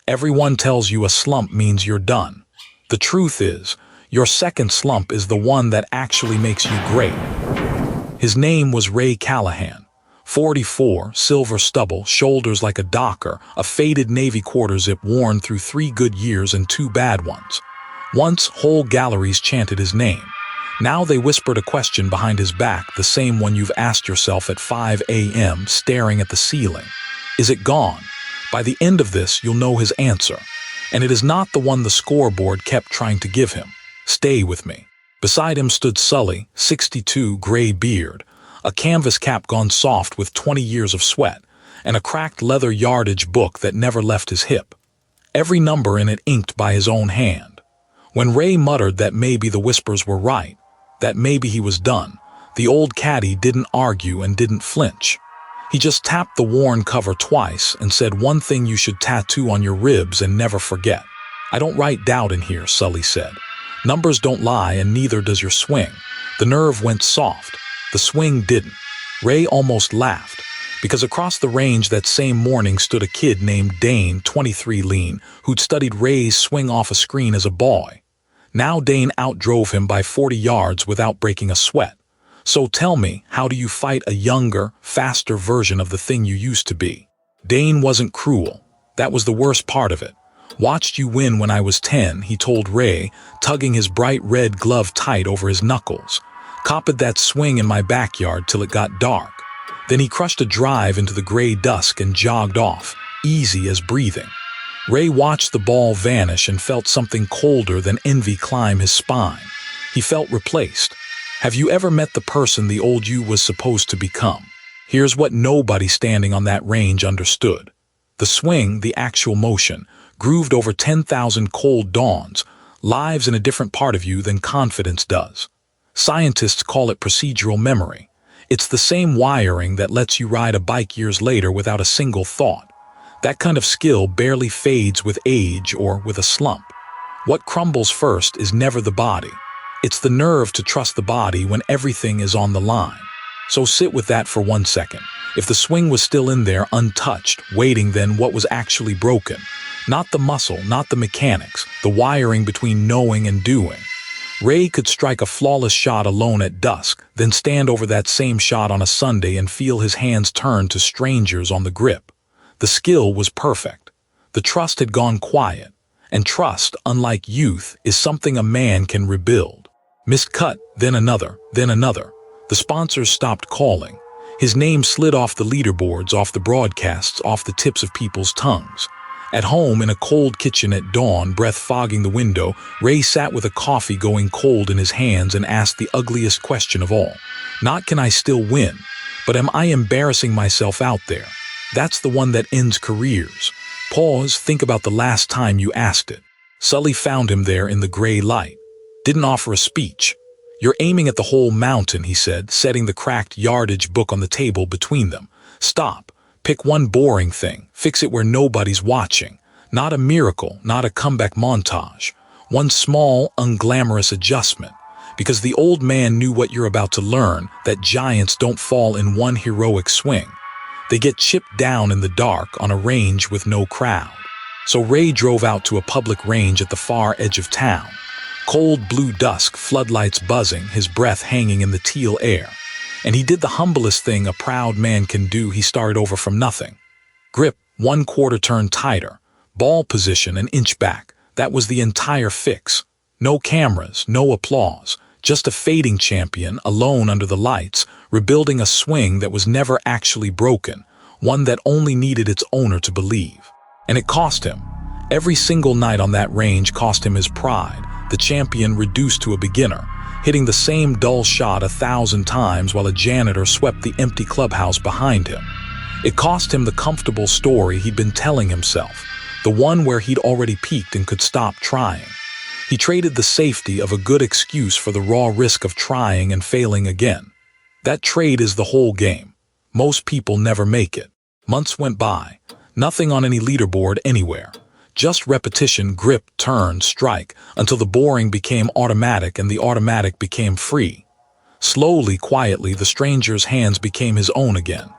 Everyone tells you a slump means you're done. The truth is, your second slump is the one that actually makes you great. His name was Ray Callahan. 44, silver stubble, shoulders like a docker, a faded navy quarter zip worn through 3 good years and 2 bad ones. Once, whole galleries chanted his name. Now they whispered a question behind his back, the same one you've asked yourself at 5 a.m., staring at the ceiling. Is it gone? By the end of this, you'll know his answer. And it is not the one the scoreboard kept trying to give him. Stay with me. Beside him stood Sully, 62, gray beard, a canvas cap gone soft with 20 years of sweat, and a cracked leather yardage book that never left his hip. Every number in it inked by his own hand. When Ray muttered that maybe the whispers were right, that maybe he was done, the old caddie didn't argue and didn't flinch. He just tapped the worn cover twice and said, "One thing you should tattoo on your ribs and never forget." "I don't write doubt in here," Sully said. "Numbers don't lie and neither does your swing." The nerve went soft. The swing didn't. Ray almost laughed, because across the range that same morning stood a kid named Dane, 23 lean, who'd studied Ray's swing off a screen as a boy. Now Dane outdrove him by 40 yards without breaking a sweat. "So tell me, how do you fight a younger, faster version of the thing you used to be?" Dane wasn't cruel. That was the worst part of it. "Watched you win when I was 10, he told Ray, tugging his bright red glove tight over his knuckles. "Copied that swing in my backyard till it got dark." Then he crushed a drive into the gray dusk and jogged off, easy as breathing. Ray watched the ball vanish and felt something colder than envy climb his spine. He felt replaced. Have you ever met the person the old you was supposed to become? Here's what nobody standing on that range understood. The swing, the actual motion, grooved over 10,000 cold dawns, lives in a different part of you than confidence does. Scientists call it procedural memory. It's the same wiring that lets you ride a bike years later without a single thought. That kind of skill barely fades with age or with a slump. What crumbles first is never the body. It's the nerve to trust the body when everything is on the line. So sit with that for 1 second. If the swing was still in there untouched, waiting, then what was actually broken? Not the muscle, not the mechanics, the wiring between knowing and doing. Ray could strike a flawless shot alone at dusk, then stand over that same shot on a Sunday and feel his hands turn to strangers on the grip. The skill was perfect. The trust had gone quiet. And trust, unlike youth, is something a man can rebuild. Missed cut, then another, then another. The sponsors stopped calling. His name slid off the leaderboards, off the broadcasts, off the tips of people's tongues. At home, in a cold kitchen at dawn, breath fogging the window, Ray sat with a coffee going cold in his hands and asked the ugliest question of all. Not can I still win, but am I embarrassing myself out there? That's the one that ends careers. Pause, think about the last time you asked it. Sully found him there in the gray light. Didn't offer a speech. "You're aiming at the whole mountain," he said, setting the cracked yardage book on the table between them. "Stop. Pick one boring thing. Fix it where nobody's watching. Not a miracle, not a comeback montage. One small, unglamorous adjustment. Because the old man knew what you're about to learn, that giants don't fall in one heroic swing. They get chipped down in the dark on a range with no crowd." So Ray drove out to a public range at the far edge of town. Cold blue dusk, floodlights buzzing, his breath hanging in the teal air. And he did the humblest thing a proud man can do. He started over from nothing. Grip, 1/4 turn tighter. Ball position, an inch back. That was the entire fix. No cameras, no applause. Just a fading champion, alone under the lights, rebuilding a swing that was never actually broken, one that only needed its owner to believe. And it cost him. Every single night on that range cost him his pride, the champion reduced to a beginner, hitting the same dull shot 1,000 times while a janitor swept the empty clubhouse behind him. It cost him the comfortable story he'd been telling himself, the one where he'd already peaked and could stop trying. He traded the safety of a good excuse for the raw risk of trying and failing again. That trade is the whole game. Most people never make it. Months went by. Nothing on any leaderboard anywhere. Just repetition, grip, turn, strike, until the boring became automatic and the automatic became free. Slowly, quietly, the stranger's hands became his own again.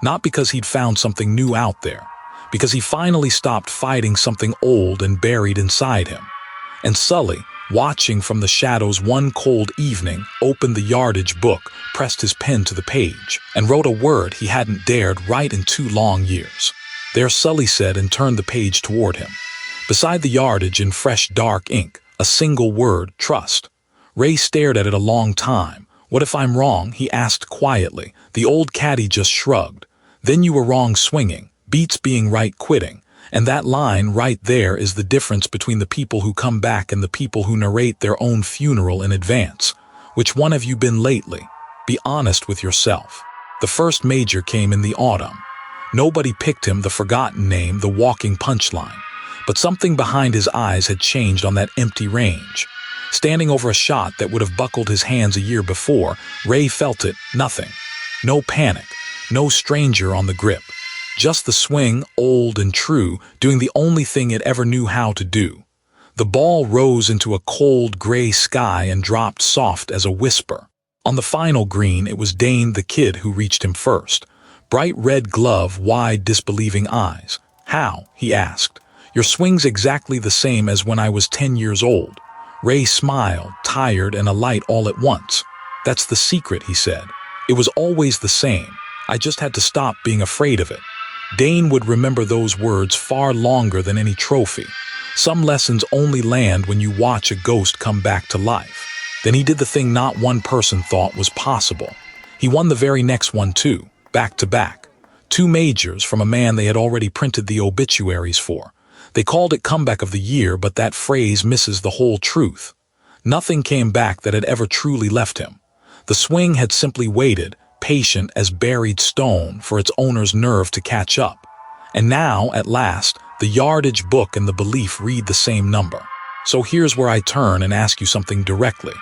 Not because he'd found something new out there, because he finally stopped fighting something old and buried inside him. And Sully, watching from the shadows one cold evening, opened the yardage book, pressed his pen to the page, and wrote a word he hadn't dared write in 2 long years. There, Sully said, and turned the page toward him. Beside the yardage in fresh dark ink, a single word, trust. Ray stared at it a long time. What if I'm wrong? He asked quietly. The old caddie just shrugged. Then you were wrong swinging, beats being right quitting. And that line right there is the difference between the people who come back and the people who narrate their own funeral in advance. Which one have you been lately? Be honest with yourself. The first major came in the autumn. Nobody picked him, the forgotten name, the walking punchline. But something behind his eyes had changed on that empty range. Standing over a shot that would have buckled his hands a year before, Ray felt it, nothing. No panic, no stranger on the grip. Just the swing, old and true, doing the only thing it ever knew how to do. The ball rose into a cold gray sky and dropped soft as a whisper. On the final green, it was Dane the kid who reached him first. Bright red glove, wide disbelieving eyes. How? He asked. Your swing's exactly the same as when I was 10 years old. Ray smiled, tired and alight all at once. That's the secret, he said. It was always the same. I just had to stop being afraid of it. Dane would remember those words far longer than any trophy. Some lessons only land when you watch a ghost come back to life. Then he did the thing not one person thought was possible. He won the very next one too, back to back. 2 majors from a man they had already printed the obituaries for. They called it comeback of the year, but that phrase misses the whole truth. Nothing came back that had ever truly left him. The swing had simply waited, patient as buried stone, for its owner's nerve to catch up. And now, at last, the yardage book and the belief read the same number. So here's where I turn and ask you something directly.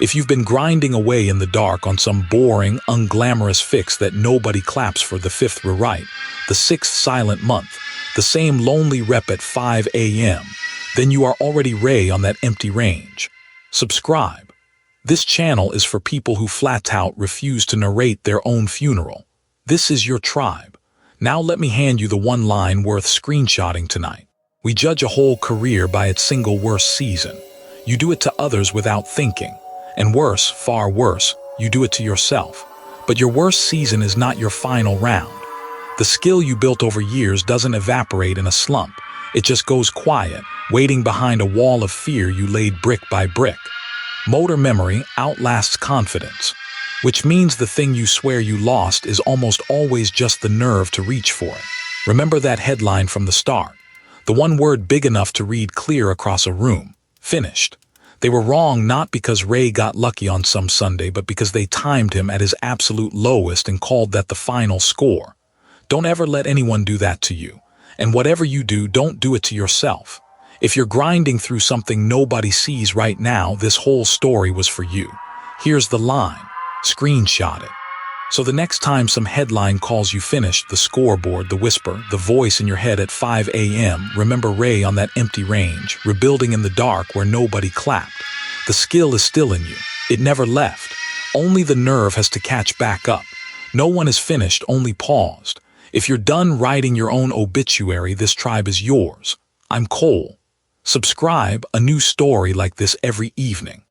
If you've been grinding away in the dark on some boring, unglamorous fix that nobody claps for, the 5th rewrite, the 6th silent month, the same lonely rep at 5 a.m., then you are already Ray on that empty range. Subscribe. This channel is for people who flat out refuse to narrate their own funeral. This is your tribe. Now let me hand you the one line worth screenshotting tonight. We judge a whole career by its single worst season. You do it to others without thinking. And worse, far worse, you do it to yourself. But your worst season is not your final round. The skill you built over years doesn't evaporate in a slump. It just goes quiet, waiting behind a wall of fear you laid brick by brick. Motor memory outlasts confidence, which means the thing you swear you lost is almost always just the nerve to reach for it. Remember that headline from the start. The one word big enough to read clear across a room. Finished. They were wrong not because Ray got lucky on some Sunday, but because they timed him at his absolute lowest and called that the final score. Don't ever let anyone do that to you. And whatever you do, don't do it to yourself. If you're grinding through something nobody sees right now, this whole story was for you. Here's the line. Screenshot it. So the next time some headline calls you finished, the scoreboard, the whisper, the voice in your head at 5 a.m., remember Ray on that empty range, rebuilding in the dark where nobody clapped. The skill is still in you. It never left. Only the nerve has to catch back up. No one is finished, only paused. If you're done writing your own obituary, this tribe is yours. I'm Cole. Subscribe, a new story like this every evening.